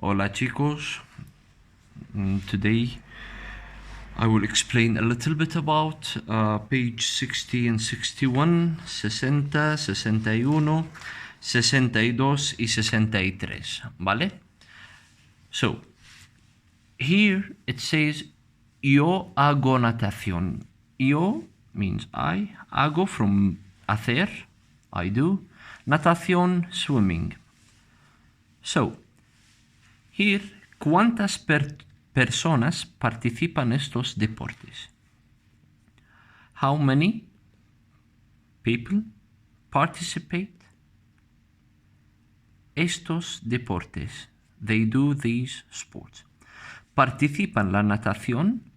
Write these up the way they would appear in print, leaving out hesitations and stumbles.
Hola chicos. Today I will explain a little bit about page 60 and 61, 60, 61, 62 y 63, ¿vale? So, here it says, yo hago natación. Yo means I, hago from hacer, I do, natación, swimming. So, here, ¿cuántas personas participan en estos deportes? How many people participate estos deportes? They do these sports. Participan la natación.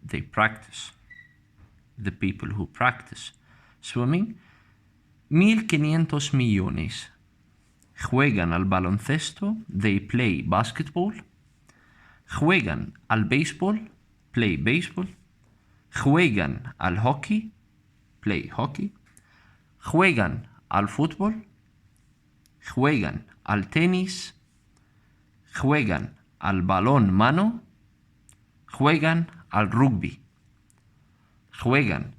They practice. The people who practice swimming. 1.500 millones. Juegan al baloncesto, they play basketball. Juegan al béisbol, play baseball. Juegan al hockey, play hockey. Juegan al fútbol. Juegan al tenis. Juegan al balón mano. Juegan al rugby. Juegan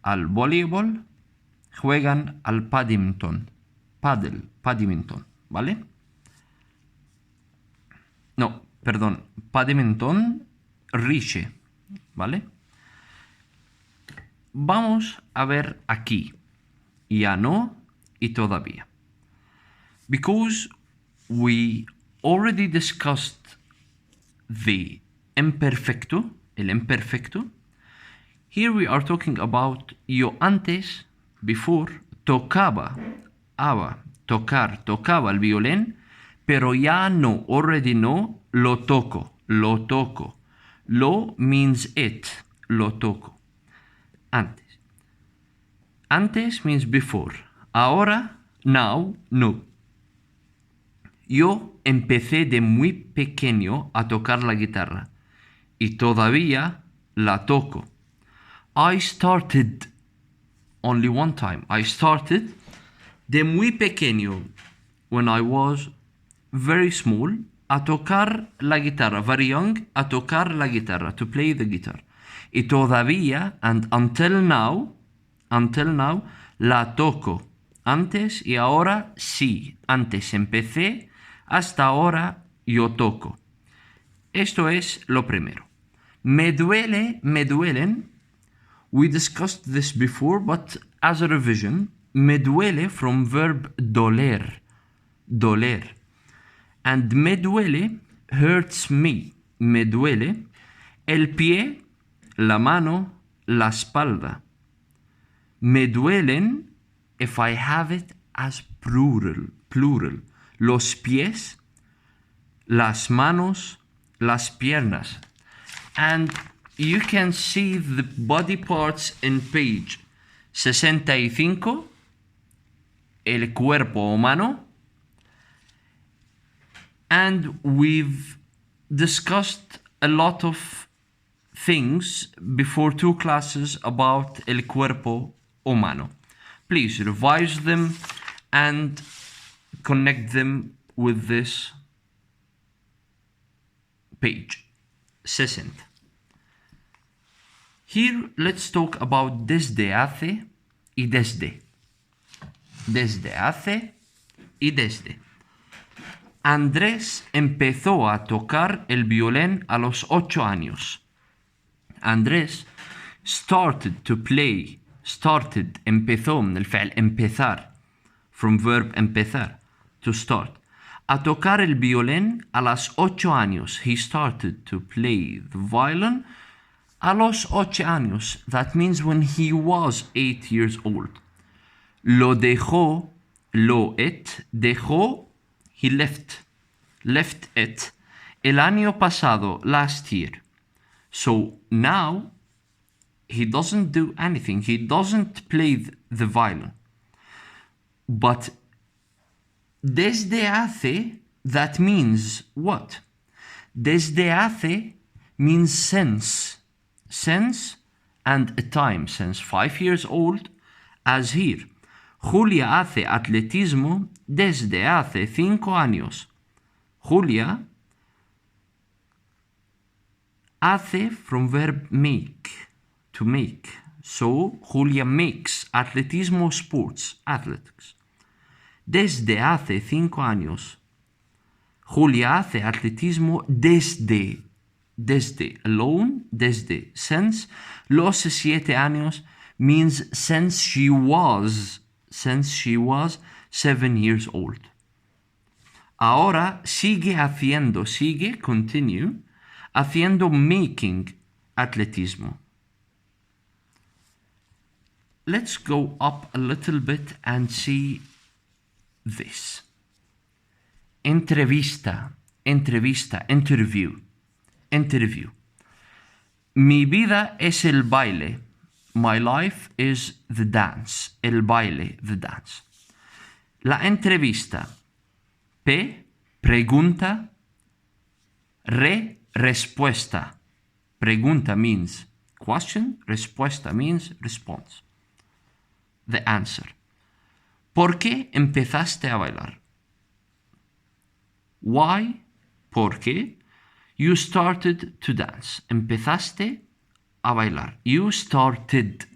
al voleibol. Juegan al badminton. Badminton, ¿vale? No, perdón, badminton, riche, ¿vale? Vamos a ver aquí, ya no y todavía. Because we already discussed the imperfecto, el imperfecto, here we are talking about yo antes, before, tocaba tocaba el violín, pero ya no, already no, lo toco. Lo means it, lo toco. Antes means before. Ahora, now, no. Yo empecé de muy pequeño a tocar la guitarra y todavía la toco. I started only one time. I started de muy pequeño, when I was very small, a tocar la guitarra, very young, a tocar la guitarra, to play the guitar. Y todavía, and until now, la toco. Antes y ahora sí. Antes empecé, hasta ahora yo toco. Esto es lo primero. Me duelen. We discussed this before, but as a revision, me duele from verb doler. And me duele hurts me. Me duele el pie, la mano, la espalda. Me duelen if I have it as plural. Los pies, las manos, las piernas. And you can see the body parts in page 65. El cuerpo humano, and we've discussed a lot of things before 2 classes about el cuerpo humano. Please revise them and connect them with this page 60. Here let's talk about desde hace y desde. Desde hace y desde. Andrés empezó a tocar el violín a los 8 años. Andrés started to play. Empezó, el فعل empezar. From verb empezar, to start. A tocar el violín a los 8 años. He started to play the violin a los 8 años. That means when he was 8 years old. Lo dejó, dejó, he left it, el año pasado, last year. So now, he doesn't do anything, he doesn't play the violin. But desde hace, that means what? Desde hace means since and a time, since 5 years old, as here. Julia hace atletismo desde hace 5 años. Julia hace from verb make, to make. So, Julia makes atletismo sports, athletics. Desde hace 5 años, Julia hace atletismo desde, alone, desde, since, los 7 años means since she was 7 years old. Ahora sigue, continue, haciendo making atletismo. Let's go up a little bit and see this. Entrevista, interview. Mi vida es el baile. My life is the dance. El baile, the dance. La entrevista. P, pregunta. Respuesta. Pregunta means question. Respuesta means response. The answer. ¿Por qué empezaste a bailar? Why? ¿Por qué? You started to dance. Empezaste a bailar. You started.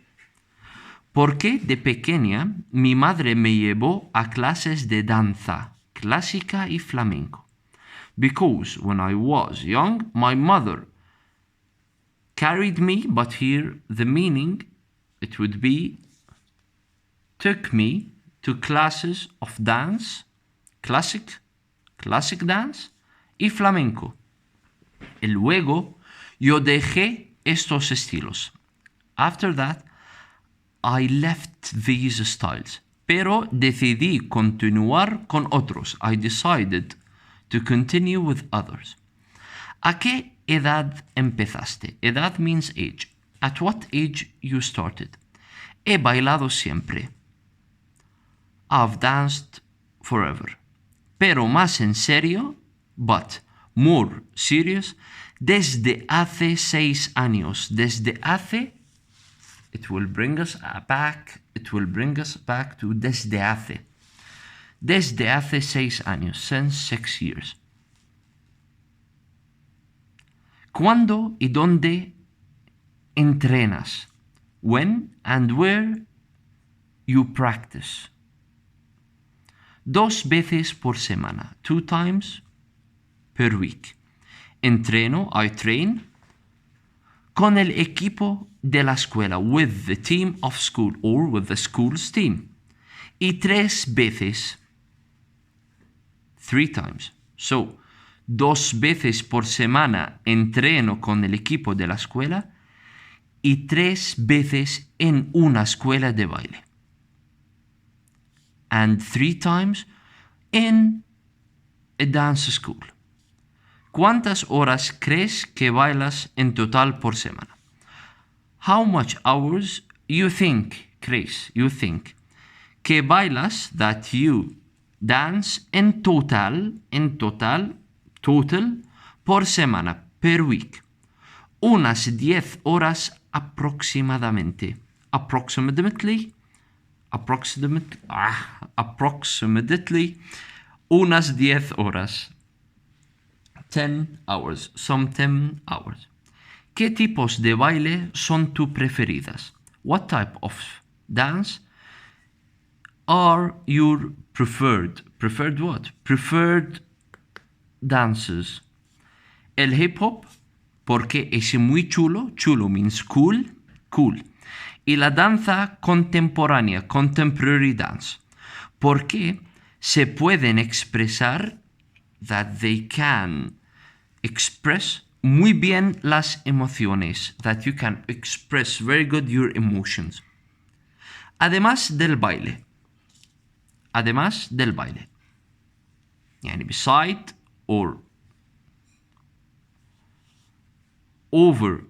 ¿Por qué de pequeña mi madre me llevó a clases de danza clásica y flamenco? Because when I was young, my mother carried me, but here the meaning, it would be took me to classes of dance, classic dance y flamenco. Y luego yo dejé estos estilos. After that, I left these styles. Pero decidí continuar con otros. I decided to continue with others. ¿A qué edad empezaste? Edad means age. At what age you started? He bailado siempre. I've danced forever. Pero más en serio, but more serious, desde hace 6 años. Desde hace, it will bring us back to desde hace. Desde hace 6 años, since 6 years. ¿Cuándo y dónde entrenas? When and where you practice. 2 veces por semana. 2 times per week. Entreno, I train, con el equipo de la escuela, with the team of school, or with the school's team. Y 3 veces, 3 times. So, 2 veces por semana entreno con el equipo de la escuela y 3 veces en una escuela de baile. And 3 times in a dance school. ¿Cuántas horas crees que bailas en total por semana? How much hours you think que bailas, that you dance en total, por semana, per week. Unas 10 horas aproximadamente. Approximately, unas 10 horas. 10 hours, some 10 hours. ¿Qué tipos de baile son tus preferidas? What type of dance are your preferred? Preferred what? Preferred dances. El hip hop, porque es muy chulo. Chulo means cool. Y la danza contemporánea, contemporary dance, porque se pueden expresar, that they can express muy bien las emociones, that you can express very good your emotions. Además del baile. يعني beside or over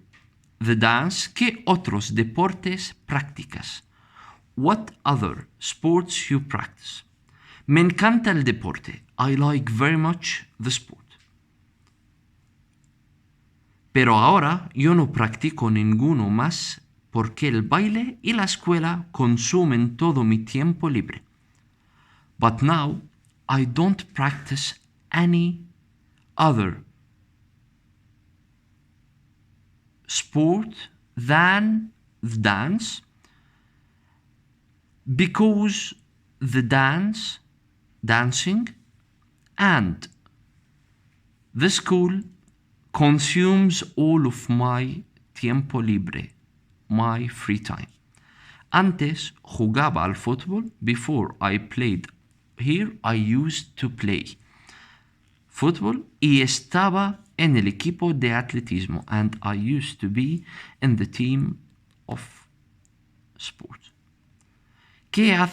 the dance, ¿qué otros deportes practicas? What other sports you practice? Me encanta el deporte. I like very much the sport. Pero ahora yo no practico ninguno más porque el baile y la escuela consumen todo mi tiempo libre. But now I don't practice any other sport than the dance because the dancing and the school consumes all of my tiempo libre, my free time. Antes jugaba al fútbol. Before I played here, I used to play fútbol y estaba en el equipo de atletismo. And I used to be in the team of sport. ¿Qué hace